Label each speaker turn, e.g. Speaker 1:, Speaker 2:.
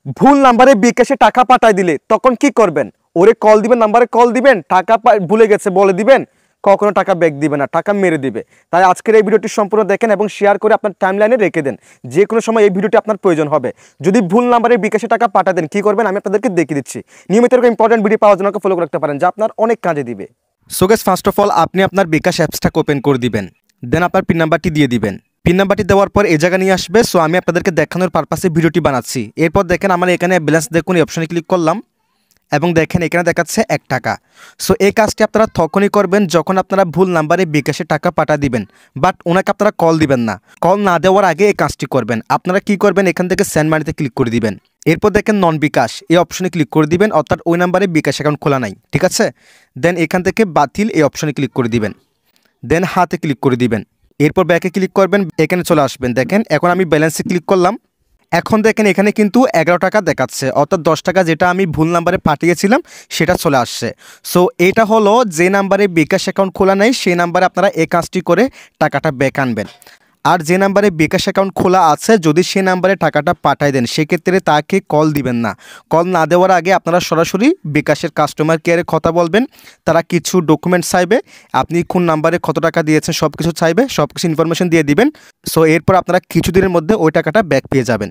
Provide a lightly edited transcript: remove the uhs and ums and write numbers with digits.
Speaker 1: ভুল নাম্বারে বিকাশে টাকা পাঠায় দিলে তখন কি করবেন? ওরে কল দিবেন, নাম্বারে কল দিবেন, টাকা ভুলে গেছে বলে দিবেন, কখনো টাকা ব্যাক দিবে না, টাকা মেরে দিবে। তাই আজকের এই ভিডিওটি সম্পূর্ণ দেখেন এবং শেয়ার করে আপনার টাইমলাইনে রেখে দেন। যে কোনো সময় এই ভিডিওটি আপনার প্রয়োজন হবে। যদি ভুল নাম্বারে বিকাশে টাকা পাঠা দেন কি করবেন আমি আপনাদেরকে দেখিয়ে দিচ্ছি। নিয়মিত এরকম ইম্পর্টেন্ট ভিডিও পাওয়ার জন্য ফলো রাখতে পারেন, যা আপনার অনেক কাজে দিবে। So guys, first of all আপনি আপনার বিকাশ অ্যাপসটাকে ওপেন করে দিবেন, দেন আপনার পিন নাম্বারটি দিয়ে দিবেন। পিন নাম্বারটি দেওয়ার পর এই জায়গা নিয়ে আসবে। সো আমি আপনাদেরকে দেখানোর পারপাসে ভিডিওটি বানাচ্ছি। এরপর দেখেন আমার এখানে ব্যালেন্স দেখুন, এই অপশনে ক্লিক করলাম এবং দেখেন এখানে দেখাচ্ছে 1 টাকা। সো এই কাজটি আপনারা তখনই করবেন যখন আপনারা ভুল নাম্বারে বিকাশে টাকা পাঠা দিবেন, বাট ওনাকে আপনারা কল দিবেন না। কল না দেওয়ার আগে এই কাজটি করবেন। আপনারা কি করবেন, এখান থেকে সেন্ড মানিতে ক্লিক করে দিবেন। এরপর দেখেন নন বিকাশ এই অপশনে ক্লিক করে দিবেন, অর্থাৎ ওই নাম্বারে বিকাশ অ্যাকাউন্ট খোলা নাই, ঠিক আছে। দেন এখান থেকে বাতিল এই অপশনে ক্লিক করে দিবেন, দেন হাতে ক্লিক করে দিবেন। এরপর ব্যাকে ক্লিক করবেন, এখানে চলে আসবেন। দেখেন এখন আমি ব্যালেন্সে ক্লিক করলাম। এখন দেখেন এখানে কিন্তু 11 টাকা দেখাচ্ছে, অর্থাৎ 10 টাকা যেটা আমি ভুল নাম্বারে পাঠিয়েছিলাম সেটা চলে আসছে। সো এটা হলো যে নাম্বারে বিকাশ অ্যাকাউন্ট খোলা নেই সেই নাম্বারে আপনারা এই কাজটি করে টাকাটা ব্যাক আনবেন। আর যে নাম্বারে বিকাশ অ্যাকাউন্ট খোলা আছে যদি সেই নাম্বারে টাকাটা পাঠায় দেন সেক্ষেত্রে তাকে কল দিবেন না। কল না দেওয়ার আগে আপনারা সরাসরি বিকাশের কাস্টমার কেয়ারে কথা বলবেন। তারা কিছু ডকুমেন্টস চাইবে, আপনি কোন নাম্বারে কত টাকা দিয়েছেন সব কিছু চাইবে, সব কিছু ইনফরমেশন দিয়ে দিবেন। সো এরপর আপনারা কিছুদিনের মধ্যে ওই টাকাটা ব্যাক পেয়ে যাবেন।